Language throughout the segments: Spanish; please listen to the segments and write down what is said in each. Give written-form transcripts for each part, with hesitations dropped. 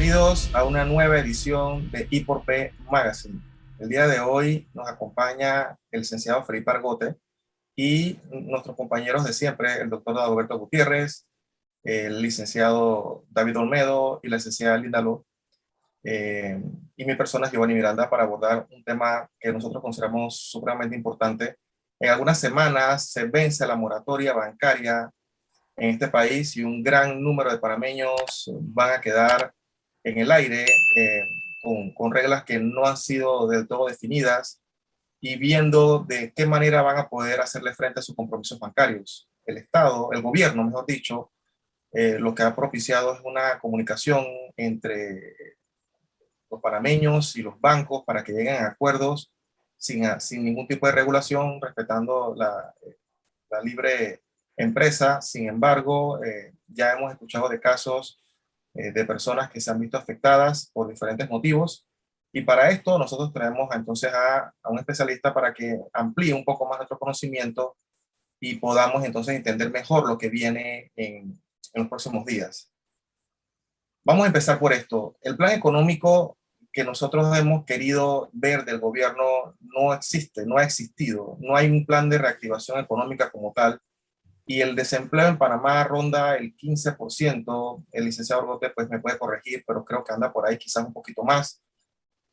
Bienvenidos a una nueva edición de I por P Magazine. El día de hoy nos acompaña el licenciado Felipe Argote y nuestros compañeros de siempre, el doctor Dagoberto Gutiérrez, el licenciado David Olmedo y la licenciada Linda Luz, y mi persona es Giovanni Miranda para abordar un tema que nosotros consideramos supremamente importante. En algunas semanas se vence la moratoria bancaria en este país y un gran número de panameños van a quedar en el aire con reglas que no han sido del todo definidas y viendo de qué manera van a poder hacerle frente a sus compromisos bancarios. El Estado, el gobierno, mejor dicho, lo que ha propiciado es una comunicación entre los panameños y los bancos para que lleguen a acuerdos sin ningún tipo de regulación, respetando la libre empresa. Sin embargo, ya hemos escuchado de casos de personas que se han visto afectadas por diferentes motivos. Y para esto nosotros traemos entonces a un especialista para que amplíe un poco más nuestro conocimiento y podamos entonces entender mejor lo que viene en los próximos días. Vamos a empezar por esto. El plan económico que nosotros hemos querido ver del gobierno no existe, no ha existido. No hay un plan de reactivación económica como tal. Y el desempleo en Panamá ronda el 15%. El licenciado Argote pues me puede corregir, pero creo que anda por ahí quizás un poquito más.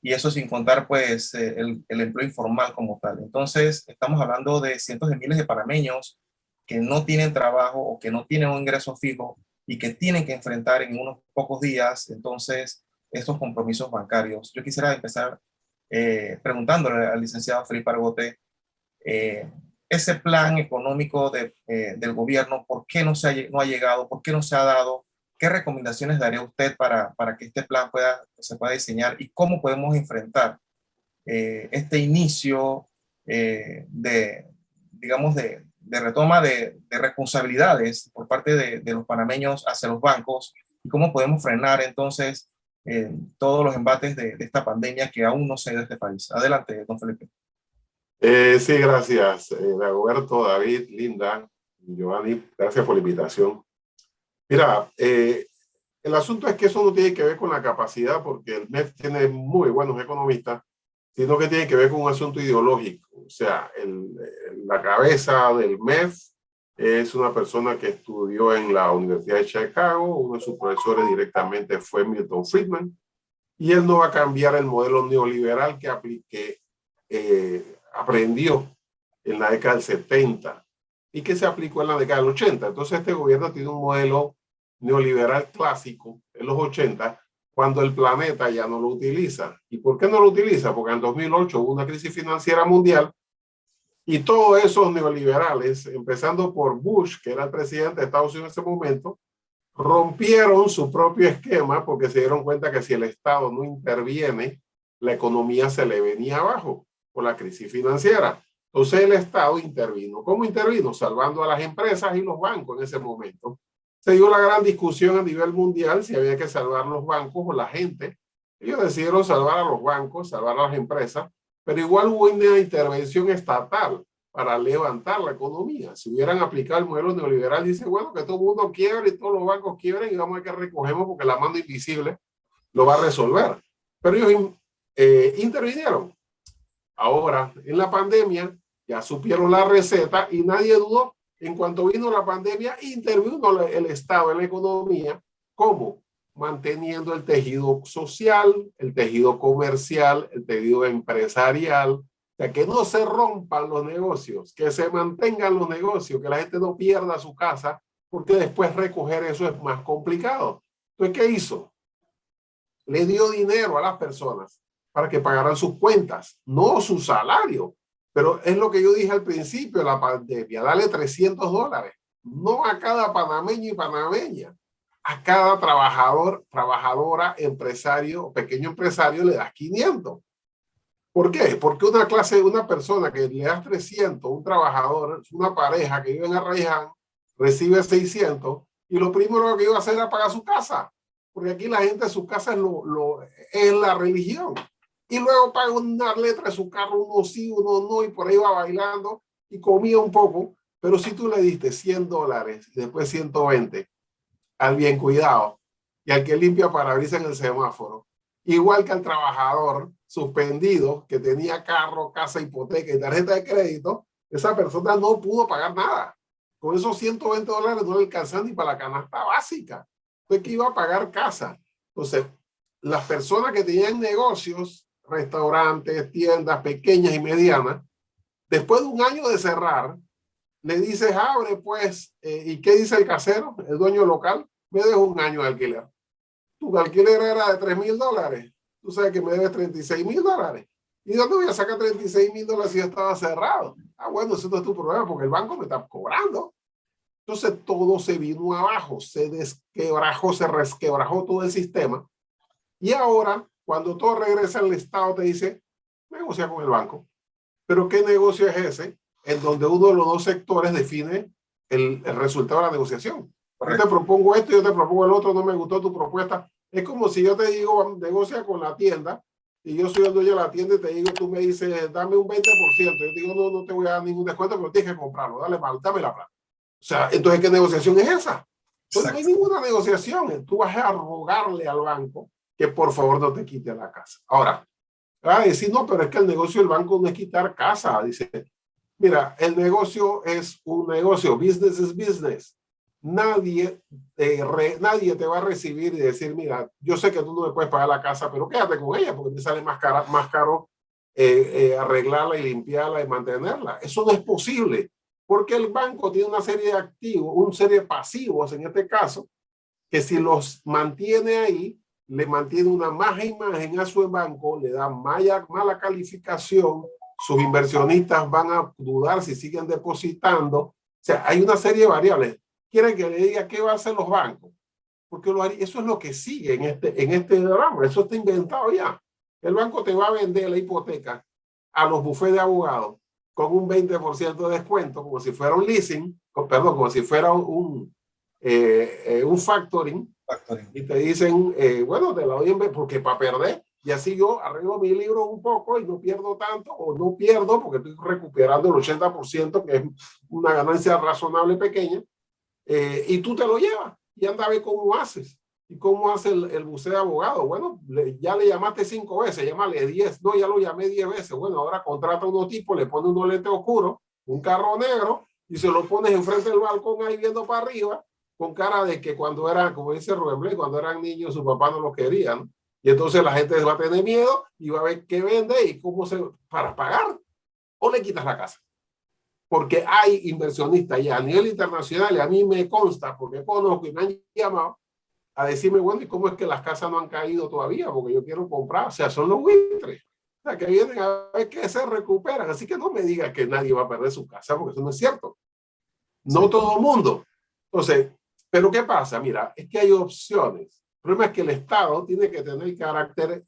Y eso sin contar pues el empleo informal como tal. Entonces estamos hablando de cientos de miles de panameños que no tienen trabajo o que no tienen un ingreso fijo y que tienen que enfrentar en unos pocos días entonces estos compromisos bancarios. Yo quisiera empezar preguntándole al licenciado Felipe Argote, eh, ese plan económico del gobierno, ¿por qué no ha llegado? ¿Por qué no se ha dado? ¿Qué recomendaciones daría usted para que este plan se pueda diseñar y cómo podemos enfrentar este inicio de, digamos, de retoma de responsabilidades por parte de los panameños hacia los bancos y cómo podemos frenar entonces todos los embates de esta pandemia que aún no se ha ido de este país? Adelante, don Felipe. Sí, gracias, Dagoberto, David, Linda, Giovanni, gracias por la invitación. Mira, el asunto es que eso no tiene que ver con la capacidad, porque el MEF tiene muy buenos economistas, sino que tiene que ver con un asunto ideológico. O sea, la cabeza del MEF es una persona que estudió en la Universidad de Chicago, uno de sus profesores directamente fue Milton Friedman, y él no va a cambiar el modelo neoliberal que aprendió en la década del 70 y que se aplicó en la década del 80. Entonces este gobierno tiene un modelo neoliberal clásico en los 80 cuando el planeta ya no lo utiliza. ¿Y por qué no lo utiliza? Porque en 2008 hubo una crisis financiera mundial y todos esos neoliberales, empezando por Bush, que era el presidente de Estados Unidos en ese momento, rompieron su propio esquema porque se dieron cuenta que si el Estado no interviene, la economía se le venía abajo por la crisis financiera. Entonces el Estado intervino. ¿Cómo intervino? Salvando a las empresas y los bancos en ese momento. Se dio la gran discusión a nivel mundial si había que salvar los bancos o la gente. Ellos decidieron salvar a los bancos, salvar a las empresas, pero igual hubo una intervención estatal para levantar la economía. Si hubieran aplicado el modelo neoliberal, dice, bueno, que todo el mundo quiebre y todos los bancos quiebren y vamos a ver qué recogemos porque la mano invisible lo va a resolver. Pero ellos intervinieron. Ahora, en la pandemia, ya supieron la receta y nadie dudó. En cuanto vino la pandemia, intervino el Estado en la economía. ¿Cómo? Manteniendo el tejido social, el tejido comercial, el tejido empresarial. O sea, que no se rompan los negocios, que se mantengan los negocios, que la gente no pierda su casa, porque después recoger eso es más complicado. Entonces, ¿qué hizo? Le dio dinero a las personas para que pagaran sus cuentas, no su salario. Pero es lo que yo dije al principio de la pandemia, dale $300, no a cada panameño y panameña, a cada trabajador, trabajadora, empresario, pequeño empresario le das 500. ¿Por qué? Porque una persona que le das 300, un trabajador, una pareja que vive en Arraiján, recibe 600 y lo primero que iba a hacer era pagar su casa. Porque aquí la gente, su casa es la religión. Y luego paga una letra de su carro, uno sí, uno no, y por ahí va bailando y comía un poco. Pero si tú le diste $100 y después 120 al bien cuidado, y al que limpia parabrisas en el semáforo. Igual que al trabajador suspendido que tenía carro, casa, hipoteca y tarjeta de crédito, esa persona no pudo pagar nada. Con esos $120 no le alcanzan ni para la canasta básica. Entonces, ¿qué iba a pagar casa? Entonces, las personas que tenían negocios, restaurantes, tiendas pequeñas y medianas, después de un año de cerrar, le dices, abre pues, ¿y qué dice el casero, el dueño local? Me dejo un año de alquiler. Tu alquiler era de $3,000. Tú sabes que me debes $36,000. ¿Y dónde voy a sacar $36,000 si ya estaba cerrado? Ah, bueno, eso no es tu problema porque el banco me está cobrando. Entonces todo se vino abajo, se desquebrajó, se resquebrajó todo el sistema. Y ahora, cuando todo regresa al Estado, te dice, negocia con el banco. Pero ¿qué negocio es ese? En donde uno de los dos sectores define el resultado de la negociación. Correcto. Yo te propongo esto, yo te propongo el otro, no me gustó tu propuesta. Es como si yo te digo, negocia con la tienda, y yo soy el dueño de la tienda y te digo, tú me dices, dame un 20%. Yo te digo, no, no te voy a dar ningún descuento, pero tienes que comprarlo, dale mal, dame la plata. O sea, entonces, ¿qué negociación es esa? Entonces, no hay ninguna negociación. Tú vas a rogarle al banco que por favor no te quite la casa. Ahora, va a decir, no, pero es que el negocio del banco no es quitar casa. Dice, mira, el negocio es un negocio, business is business. Nadie te va a recibir y decir, mira, yo sé que tú no me puedes pagar la casa, pero quédate con ella porque te sale más caro arreglarla y limpiarla y mantenerla. Eso no es posible porque el banco tiene una serie de activos, una serie de pasivos en este caso, que si los mantiene ahí, le mantiene una mala imagen a su banco, le da mala calificación, sus inversionistas van a dudar si siguen depositando. O sea, hay una serie de variables. Quieren que le diga qué va a hacer los bancos, porque eso es lo que sigue en este drama, eso está inventado ya. El banco te va a vender la hipoteca a los bufetes de abogados con un 20% de descuento, como si fuera un leasing, perdón, como si fuera un factoring, y te dicen, bueno, te la doy en vez, porque para perder, y así yo arreglo mi libro un poco y no pierdo tanto, o no pierdo porque estoy recuperando el 80%, que es una ganancia razonable pequeña, y tú te lo llevas, y anda a ver cómo haces. ¿Y cómo hace el buceo de abogado? Bueno, ya le llamaste 5 veces, llámale 10. No, ya lo llamé 10 veces. Bueno, ahora contrata a unos tipos, le pone unos lentes oscuros, un carro negro, y se lo pones enfrente del balcón ahí viendo para arriba, con cara de que cuando eran, como dice Rubén Blades, cuando eran niños su papá no los quería, ¿no? Y entonces la gente va a tener miedo y va a ver qué vende y cómo para pagar. O le quitas la casa. Porque hay inversionistas ya a nivel internacional, y a mí me consta, porque conozco y me han llamado a decirme, bueno, ¿y cómo es que las casas no han caído todavía? Porque yo quiero comprar. O sea, son los buitres. O sea, que vienen a ver que se recuperan. Así que no me digas que nadie va a perder su casa, porque eso no es cierto. No todo el mundo. Entonces, ¿pero qué pasa? Mira, es que hay opciones. El problema es que el Estado tiene que tener carácter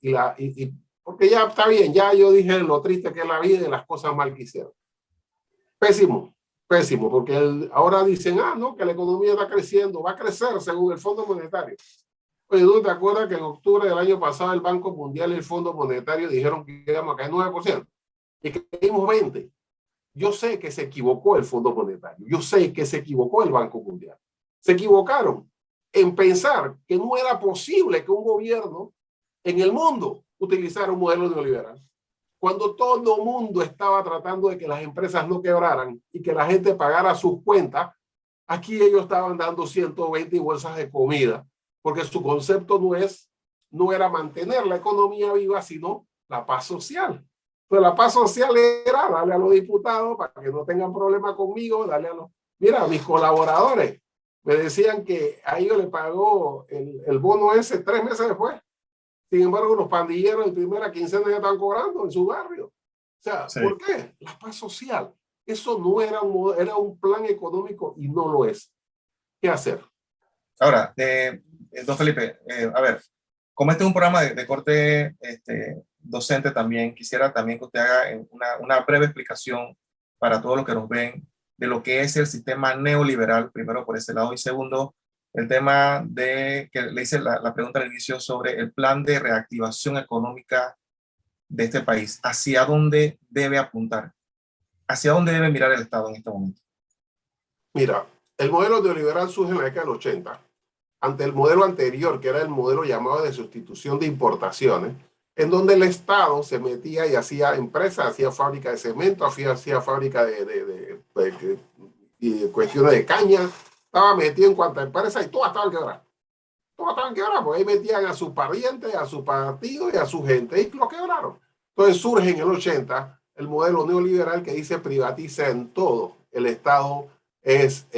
porque ya está bien, ya yo dije lo triste que es la vida y las cosas mal que hicieron. Pésimo, pésimo, porque ahora dicen, no, que la economía está creciendo, va a crecer según el Fondo Monetario. Oye, ¿tú te acuerdas que en octubre del año pasado el Banco Mundial y el Fondo Monetario dijeron que íbamos a caer 9% y que caímos 20%? Yo sé que se equivocó el Fondo Monetario, yo sé que se equivocó el Banco Mundial. Se equivocaron en pensar que no era posible que un gobierno en el mundo utilizara un modelo neoliberal. Cuando todo el mundo estaba tratando de que las empresas no quebraran y que la gente pagara sus cuentas, aquí ellos estaban dando 120 bolsas de comida, porque su concepto no era mantener la economía viva, sino la paz social. Entonces la paz social era darle a los diputados para que no tengan problema conmigo, mira, a mis colaboradores me decían que a ellos le pagó el bono ese 3 meses después. Sin embargo, los pandilleros en primera quincena ya están cobrando en su barrio. O sea, sí. ¿Por qué? La paz social. Eso no era era un plan económico y no lo es. ¿Qué hacer? Ahora, don Felipe, a ver, como este es un programa de corte docente también, quisiera también que usted haga una breve explicación para todos los que nos ven de lo que es el sistema neoliberal, primero por ese lado, y segundo, el tema de que le hice la pregunta al inicio sobre el plan de reactivación económica de este país. ¿Hacia dónde debe apuntar? ¿Hacia dónde debe mirar el Estado en este momento? Mira, el modelo neoliberal surge en la década del 80 ante el modelo anterior, que era el modelo llamado de sustitución de importaciones, en donde el Estado se metía y hacía empresas, hacía fábrica de cemento, hacía fábrica y cuestiones de caña, estaba metido en cuanto a empresa y todas estaban quebradas. Todas estaban quebradas, porque ahí metían a sus parientes, a su partido y a su gente, y lo quebraron. Entonces surge en el 80 el modelo neoliberal que dice privatiza en todo. El Estado es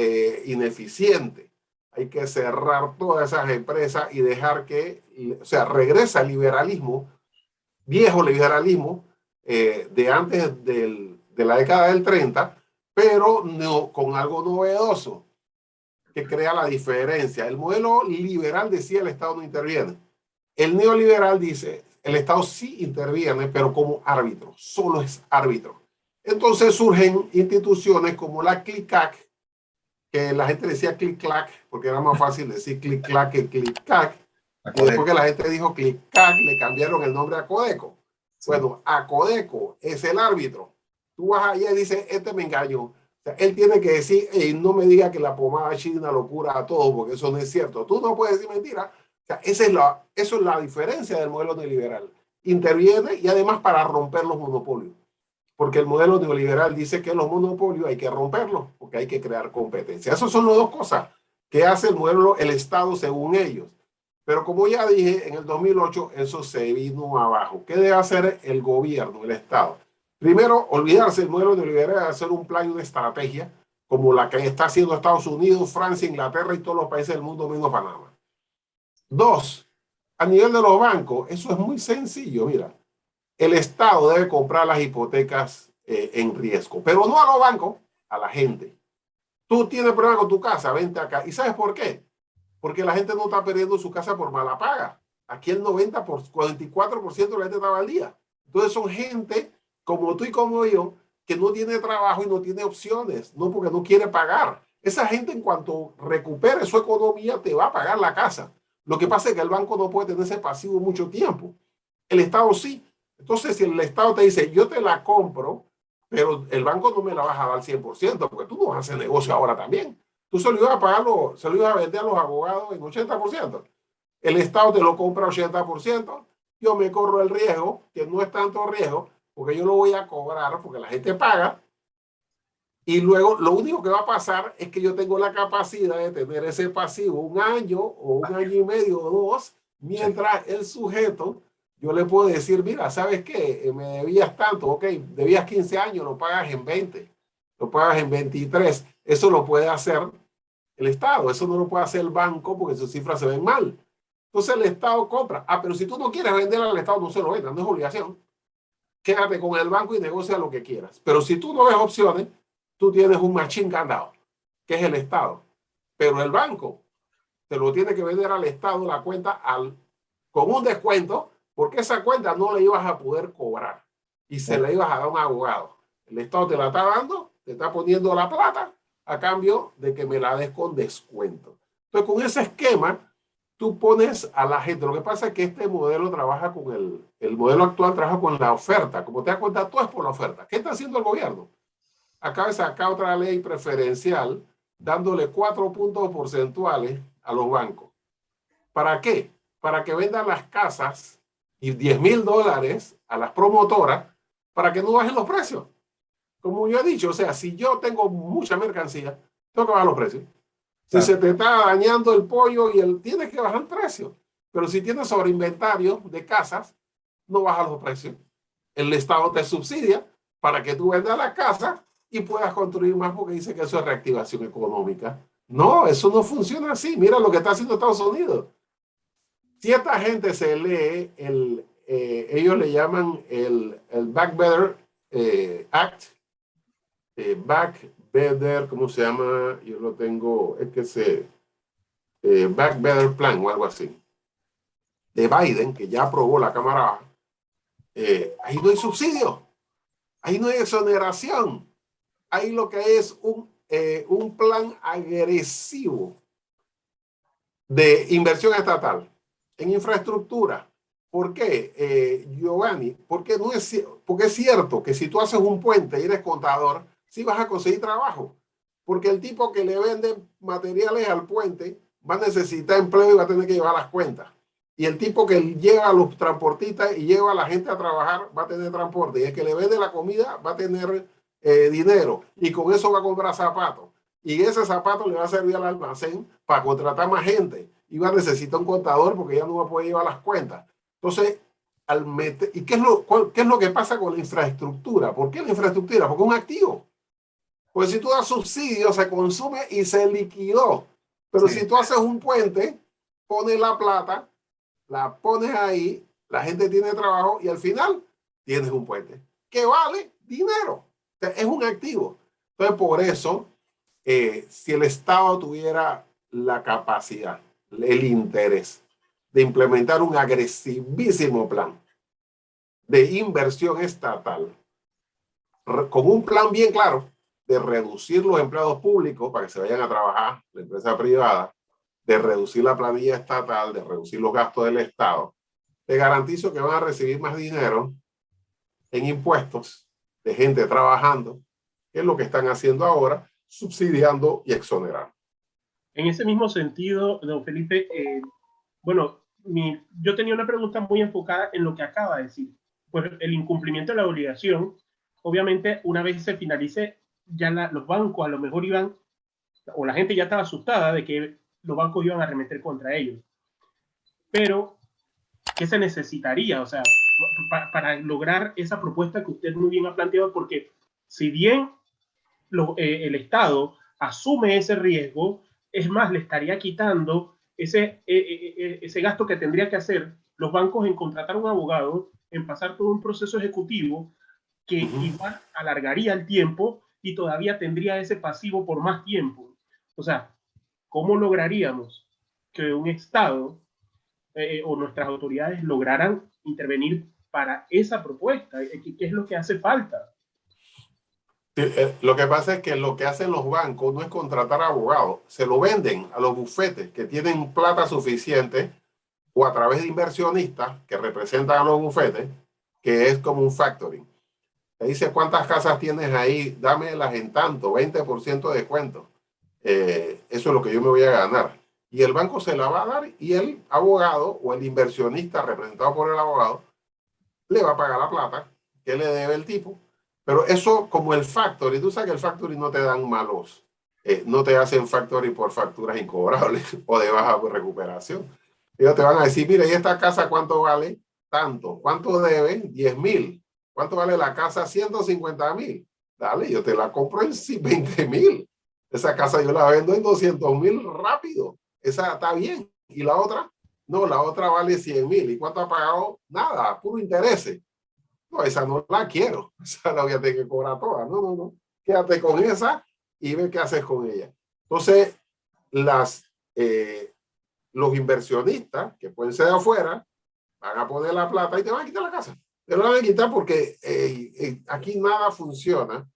ineficiente. Hay que cerrar todas esas empresas y dejar que, o sea, regresa el liberalismo, viejo liberalismo, de antes de la década del 30, pero no, con algo novedoso que crea la diferencia. El modelo liberal decía el Estado no interviene. El neoliberal dice el Estado sí interviene, pero como árbitro, solo es árbitro. Entonces surgen instituciones como la CLICAC, que la gente decía clic-clac, porque era más fácil decir clic-clac que clic-cac. Y después que la gente dijo clic-cac, le cambiaron el nombre a Codeco. Sí. Bueno, a Codeco es el árbitro. Tú vas allá y dices, este me engañó. O sea, él tiene que decir, hey, no me diga que la pomada china lo cura a todo, porque eso no es cierto. Tú no puedes decir mentira. O sea, eso es la diferencia del modelo neoliberal. Interviene y además para romper los monopolios. Porque el modelo neoliberal dice que los monopolios hay que romperlos, porque hay que crear competencia. Esas son las dos cosas que hace el modelo, el Estado según ellos. Pero como ya dije, en el 2008 eso se vino abajo. ¿Qué debe hacer el gobierno, el Estado? Primero, olvidarse del modelo neoliberal, hacer un plan y una estrategia como la que está haciendo Estados Unidos, Francia, Inglaterra y todos los países del mundo menos Panamá. Dos, a nivel de los bancos, eso es muy sencillo, mira. El Estado debe comprar las hipotecas en riesgo, pero no a los bancos, a la gente. Tú tienes problema con tu casa, vente acá. ¿Y sabes por qué? Porque la gente no está perdiendo su casa por mala paga. Aquí el 44% de la gente estaba al día. Entonces son gente como tú y como yo que no tiene trabajo y no tiene opciones, no porque no quiere pagar. Esa gente en cuanto recupere su economía te va a pagar la casa. Lo que pasa es que el banco no puede tener ese pasivo mucho tiempo. El Estado sí. Entonces, si el Estado te dice, yo te la compro, pero el banco no me la vas a dar al 100%, porque tú no vas a hacer negocio ahora también. Tú se lo ibas a pagar, se lo ibas a vender a los abogados en 80%. El Estado te lo compra 80%. Yo me corro el riesgo, que no es tanto riesgo, porque yo lo voy a cobrar, porque la gente paga. Y luego, lo único que va a pasar es que yo tengo la capacidad de tener ese pasivo un año o un año y medio o dos, mientras el sujeto... Yo le puedo decir, mira, ¿sabes qué? Me debías tanto, ok, debías 15 años, lo pagas en 20, lo pagas en 23. Eso lo puede hacer el Estado, eso no lo puede hacer el banco porque sus cifras se ven mal. Entonces el Estado compra. Ah, pero si tú no quieres vender al Estado, no se lo vendas, no es obligación. Quédate con el banco y negocia lo que quieras. Pero si tú no ves opciones, tú tienes un machine candado, que es el Estado. Pero el banco te lo tiene que vender al Estado la cuenta con un descuento, porque esa cuenta no la ibas a poder cobrar y se la ibas a dar a un abogado. El Estado te la está dando, te está poniendo la plata a cambio de que me la des con descuento. Entonces, con ese esquema, tú pones a la gente. Lo que pasa es que este modelo trabaja con el modelo actual trabaja con la oferta. Como te das cuenta, todo es por la oferta. ¿Qué está haciendo el gobierno? Acaba de sacar otra ley preferencial dándole 4 puntos porcentuales a los bancos. ¿Para qué? Para que vendan las casas y $10,000 a las promotoras para que no bajen los precios. Como yo he dicho, o sea, si yo tengo mucha mercancía, tengo que bajar los precios. Si se te está dañando el pollo tienes que bajar el precio. Pero si tienes sobreinventario de casas, no bajas los precios. El Estado te subsidia para que tú vendas la casa y puedas construir más porque dice que eso es reactivación económica. No, eso no funciona así. Mira lo que está haciendo Estados Unidos. Si esta gente se lee, ellos le llaman el Back Better Act, Back Better, ¿cómo se llama? Yo lo tengo, es que Back Better Plan o algo así, de Biden, que ya aprobó la Cámara Baja. Ahí no hay subsidio, ahí no hay exoneración, ahí lo que es un plan agresivo de inversión estatal en infraestructura. ¿Por qué, Giovanni? Porque es cierto que si tú haces un puente y eres contador, sí vas a conseguir trabajo. Porque el tipo que le vende materiales al puente va a necesitar empleo y va a tener que llevar las cuentas. Y el tipo que lleva a los transportistas y lleva a la gente a trabajar va a tener transporte. Y el que le vende la comida va a tener dinero. Y con eso va a comprar zapatos. Y ese zapato le va a servir al almacén para contratar más gente. Y va a necesitar un contador porque ya no va a poder llevar las cuentas. Entonces, ¿y qué es lo que pasa con la infraestructura? ¿Por qué la infraestructura? Porque es un activo. Pues si tú das subsidios, se consume y se liquidó. Pero si tú haces un puente, pones la plata, la pones ahí, la gente tiene trabajo y al final tienes un puente que vale dinero. O sea, es un activo. Entonces, por eso, si el Estado tuviera la capacidad, el interés de implementar un agresivísimo plan de inversión estatal, con un plan bien claro de reducir los empleados públicos para que se vayan a trabajar la empresa privada, de reducir la planilla estatal, de reducir los gastos del Estado, te garantizo que van a recibir más dinero en impuestos de gente trabajando, que es lo que están haciendo ahora, subsidiando y exonerando. En ese mismo sentido, don Felipe, bueno, yo tenía una pregunta muy enfocada en lo que acaba de decir. Pues el incumplimiento de la obligación, obviamente, una vez se finalice, ya los bancos a lo mejor iban, o la gente ya estaba asustada de que los bancos iban a arremeter contra ellos. Pero, ¿qué se necesitaría? O sea, para lograr esa propuesta que usted muy bien ha planteado, porque si bien el Estado asume ese riesgo, es más, le estaría quitando ese gasto que tendría que hacer los bancos en contratar un abogado, en pasar todo un proceso ejecutivo que igual alargaría el tiempo y todavía tendría ese pasivo por más tiempo. O sea, ¿cómo lograríamos que un Estado o nuestras autoridades lograran intervenir para esa propuesta? ¿Qué es lo que hace falta? Lo que pasa es que lo que hacen los bancos no es contratar abogados, se lo venden a los bufetes que tienen plata suficiente o a través de inversionistas que representan a los bufetes, que es como un factoring. Te dice cuántas casas tienes ahí, dámelas en tanto, 20% de descuento. Eso es lo que yo me voy a ganar. Y el banco se la va a dar y el abogado o el inversionista representado por el abogado le va a pagar la plata que le debe el tipo. Pero eso como el factory, tú sabes que el factory no te dan malos, no te hacen factory por facturas incobrables o de baja recuperación. Ellos te van a decir, mira, ¿y esta casa cuánto vale? Tanto. ¿Cuánto debe? 10,000. ¿Cuánto vale la casa? 150,000. Dale, yo te la compro en 20,000. Esa casa yo la vendo en 200,000 rápido. Esa está bien. ¿Y la otra? No, la otra vale 100,000. ¿Y cuánto ha pagado? Nada, puro interés. No, esa no la quiero. Esa la voy a tener que cobrar toda. No, no, no. Quédate con esa y ve qué haces con ella. Entonces, los inversionistas, que pueden ser de afuera, van a poner la plata y te van a quitar la casa. Te lo van a quitar porque aquí nada funciona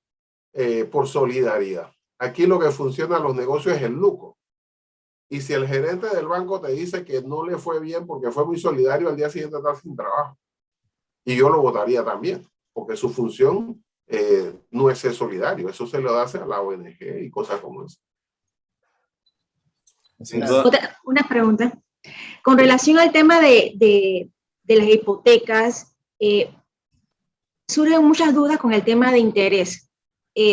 por solidaridad. Aquí lo que funciona en los negocios es el lucro. Y si el gerente del banco te dice que no le fue bien porque fue muy solidario, al día siguiente está sin trabajo. Y yo lo votaría también, porque su función no es ser solidario, eso se lo hace a la ONG y cosas como eso. Una pregunta. Con relación al tema de las hipotecas, surgen muchas dudas con el tema de interés.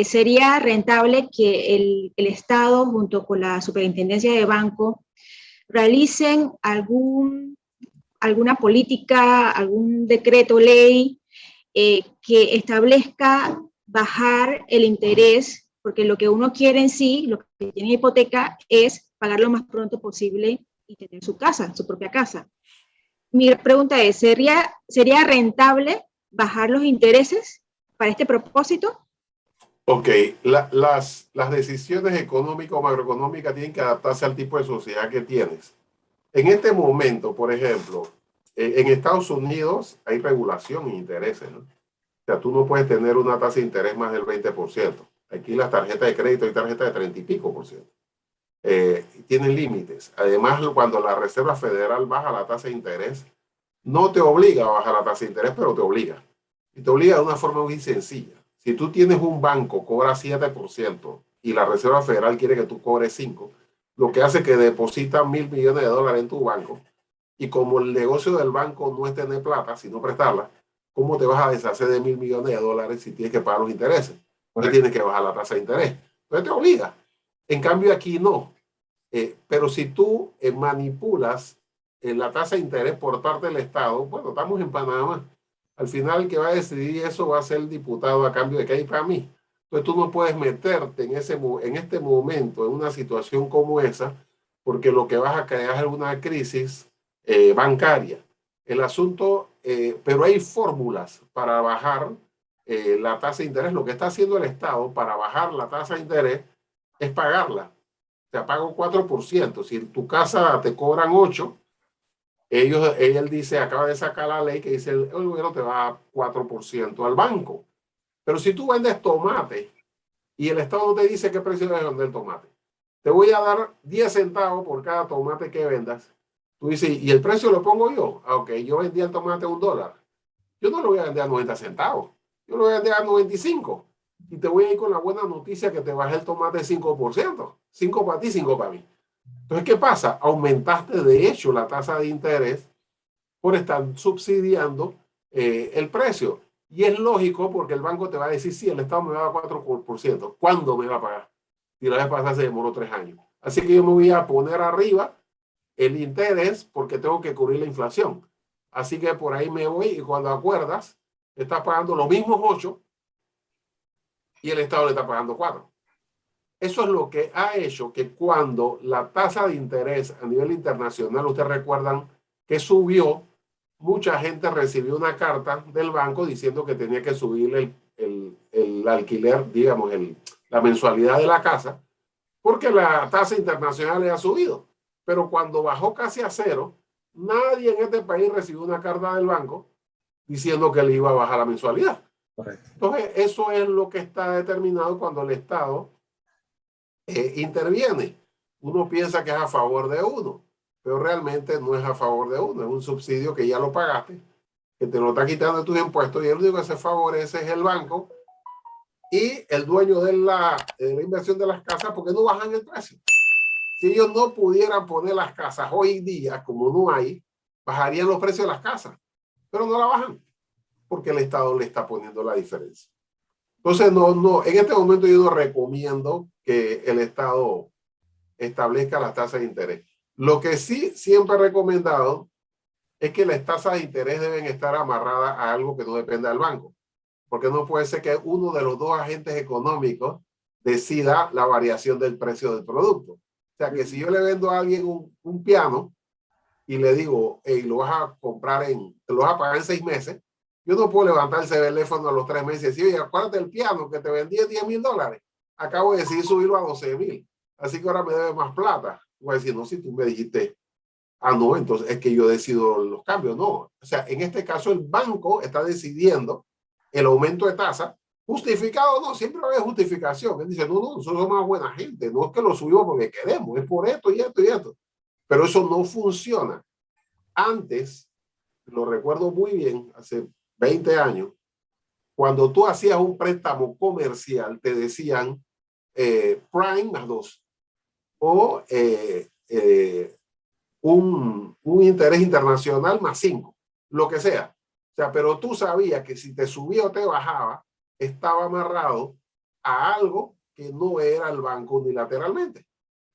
¿Sería rentable que el Estado, junto con la Superintendencia de Banco, realicen alguna política, algún decreto, ley que establezca bajar el interés? Porque lo que uno quiere en sí, lo que tiene hipoteca, es pagar lo más pronto posible y tener su casa, su propia casa. Mi pregunta es, ¿sería rentable bajar los intereses para este propósito? Ok, las decisiones económicas o macroeconómicas tienen que adaptarse al tipo de sociedad que tienes. En este momento, por ejemplo, en Estados Unidos hay regulación en intereses, ¿no? O sea, tú no puedes tener una tasa de interés más del 20%. Aquí las tarjetas de crédito y tarjetas de 30 y pico por ciento. Tienen límites. Además, cuando la Reserva Federal baja la tasa de interés, no te obliga a bajar la tasa de interés, pero te obliga. Y te obliga de una forma muy sencilla. Si tú tienes un banco, cobra 7% y la Reserva Federal quiere que tú cobres 5%, lo que hace que depositan $1.000 millones en tu banco. Y como el negocio del banco no es tener plata, sino prestarla, ¿cómo te vas a deshacer de $1.000 millones si tienes que pagar los intereses? Entonces tienes que bajar la tasa de interés. Entonces te obliga. En cambio aquí no. Pero si tú manipulas la tasa de interés por parte del Estado, bueno, estamos en Panamá. Al final el que va a decidir eso va a ser el diputado a cambio de que hay para mí. Entonces tú no puedes meterte en este momento en una situación como esa, porque lo que vas a crear es una crisis bancaria. El asunto, pero hay fórmulas para bajar la tasa de interés. Lo que está haciendo el Estado para bajar la tasa de interés es pagarla. Te pago 4%. Si en tu casa te cobran 8%, él dice, acaba de sacar la ley que dice el gobierno te va a 4% al banco. Pero si tú vendes tomate y el Estado no te dice qué precio debes vender el tomate, te voy a dar 10 centavos por cada tomate que vendas. Tú dices, ¿y el precio lo pongo yo? Ah, ok, yo vendía el tomate a $1. Yo no lo voy a vender a 90 centavos. Yo lo voy a vender a 95. Y te voy a ir con la buena noticia que te bajé el tomate 5%. 5 para ti, 5 para mí. Entonces, ¿qué pasa? Aumentaste de hecho la tasa de interés por estar subsidiando el precio. Y es lógico porque el banco te va a decir, sí, el Estado me va a dar 4%. ¿Cuándo me va a pagar? Y la vez pasada se demoró 3 años. Así que yo me voy a poner arriba el interés porque tengo que cubrir la inflación. Así que por ahí me voy y cuando acuerdas, estás pagando los mismos 8 y el Estado le está pagando 4. Eso es lo que ha hecho que cuando la tasa de interés a nivel internacional, ustedes recuerdan que subió, mucha gente recibió una carta del banco diciendo que tenía que subir el alquiler, digamos, la mensualidad de la casa, porque la tasa internacional ha subido. Pero cuando bajó casi a 0, nadie en este país recibió una carta del banco diciendo que le iba a bajar la mensualidad. Correcto. Entonces, eso es lo que está determinado cuando el Estado interviene. Uno piensa que es a favor de uno, pero realmente no es a favor de uno, es un subsidio que ya lo pagaste, que te lo está quitando de tus impuestos y el único que se favorece es el banco y el dueño de la inversión de las casas porque no bajan el precio. Si ellos no pudieran poner las casas hoy en día, como no hay, bajarían los precios de las casas, pero no la bajan porque el Estado le está poniendo la diferencia. Entonces, en este momento yo no recomiendo que el Estado establezca las tasas de interés. Lo que sí siempre he recomendado es que las tasas de interés deben estar amarradas a algo que no dependa del banco, porque no puede ser que uno de los dos agentes económicos decida la variación del precio del producto. O sea, que si yo le vendo a alguien un piano y le digo, hey, lo vas a comprar te lo vas a pagar en 6 meses, yo no puedo levantar ese teléfono a los 3 meses y decir, oye, acuérdate del piano que te vendí $10,000. Acabo de decidir subirlo a 12,000. Así que ahora me debe más plata. Voy a decir, no, si tú me dijiste, no, entonces es que yo decido los cambios. No, o sea, en este caso el banco está decidiendo el aumento de tasa, justificado o no, siempre va a haber justificación. Él dice, no, nosotros somos una buena gente, no es que lo subimos porque queremos, es por esto y esto y esto. Pero eso no funciona. Antes, lo recuerdo muy bien, hace 20 años, cuando tú hacías un préstamo comercial, te decían prime más 2 o un interés internacional más 5, lo que sea. O sea, pero tú sabías que si te subía o te bajaba, estaba amarrado a algo que no era el banco unilateralmente.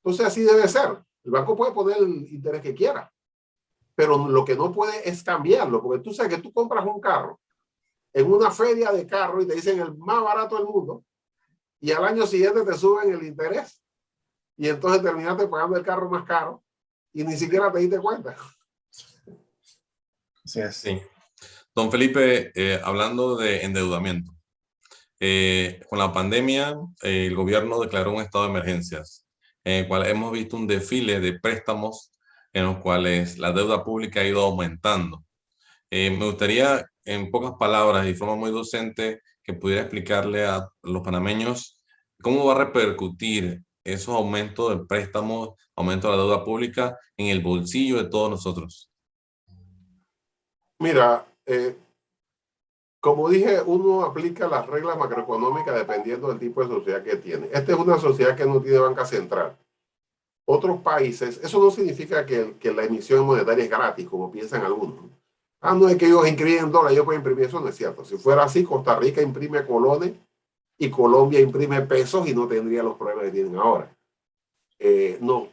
Entonces así debe ser. El banco puede poner el interés que quiera, pero lo que no puede es cambiarlo, porque tú sabes que tú compras un carro en una feria de carro y te dicen el más barato del mundo y al año siguiente te suben el interés y entonces terminaste pagando el carro más caro y ni siquiera te diste cuenta. Así es. Sí. Don Felipe, hablando de endeudamiento, con la pandemia el gobierno declaró un estado de emergencias, en el cual hemos visto un desfile de préstamos en los cuales la deuda pública ha ido aumentando. Me gustaría, en pocas palabras y de forma muy docente, que pudiera explicarle a los panameños cómo va a repercutir esos aumentos del préstamo, aumento de la deuda pública en el bolsillo de todos nosotros. Mira, como dije, uno aplica las reglas macroeconómicas dependiendo del tipo de sociedad que tiene. Esta es una sociedad que no tiene banca central. otros países, eso no significa que la emisión monetaria es gratis, como piensan algunos. Ah, no es que ellos imprimen dólares, yo puedo imprimir, eso no es cierto. Si fuera así, Costa Rica imprime colones y Colombia imprime pesos y no tendría los problemas que tienen ahora. No, o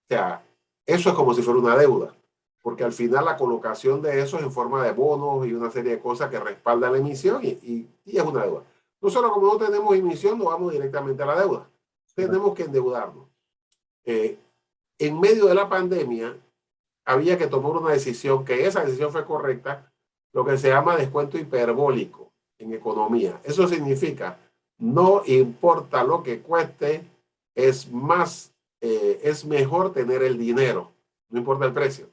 sea, eso es como si fuera una deuda, porque al final la colocación de eso es en forma de bonos y una serie de cosas que respaldan la emisión y es una deuda. Nosotros como no tenemos emisión, no vamos directamente a la deuda. Tenemos que endeudarnos. En medio de la pandemia, había que tomar una decisión, que esa decisión fue correcta, lo que se llama descuento hiperbólico en economía. Eso significa, no importa lo que cueste, es mejor tener el dinero, no importa el precio.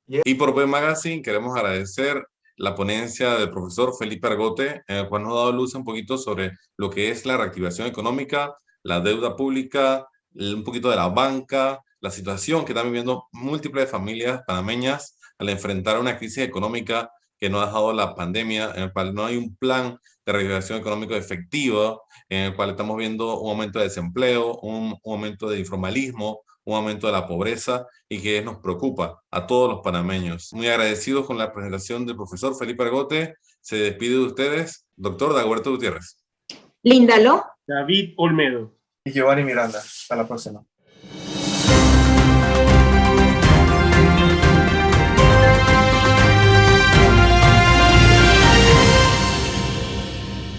Y por B Magazine queremos agradecer la ponencia del profesor Felipe Argote, en el cual nos ha dado luz un poquito sobre lo que es la reactivación económica, la deuda pública, un poquito de la banca, la situación que están viviendo múltiples familias panameñas al enfrentar una crisis económica que nos ha dejado la pandemia, en el cual no hay un plan de reactivación económica efectivo, en el cual estamos viendo un aumento de desempleo, un aumento de informalismo, un aumento de la pobreza y que nos preocupa a todos los panameños. Muy agradecidos con la presentación del profesor Felipe Argote. Se despide de ustedes, doctor Dagoberto Gutiérrez. Líndalo. David Olmedo. Y Giovanni Miranda. Hasta la próxima.